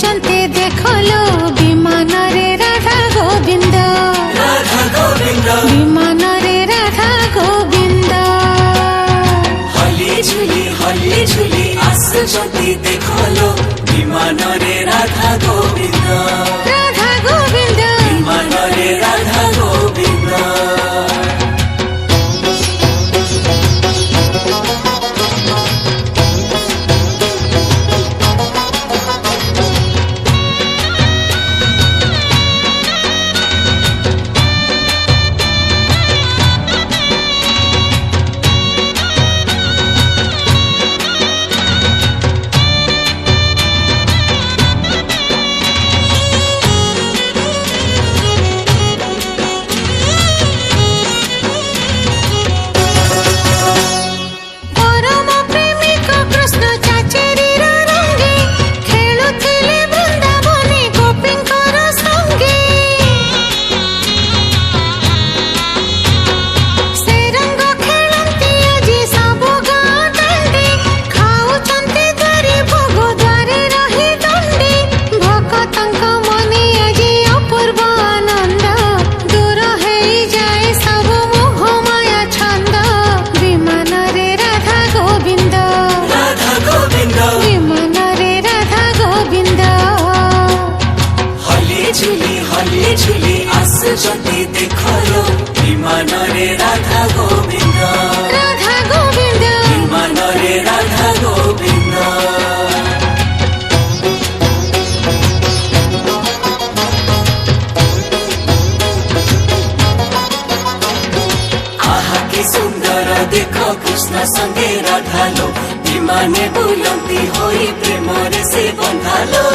खेलुचंते देखलो विमान रे राधा गोविंद विमान रे राधा गोविंद हली झुली आसुचंती देखलो विमान रे राधा गोविंद राधा गोविंद विमान रे राधा गोविंद हली झुली आसुचंती देखलो विमान रे राधा गोविंद राधा गोविंद विमान रे राधा गोविंद आहा की सुंदर देखो कृष्ण संगे राधा लो विमाने बुलंती होई प्रेम रे से बंधालो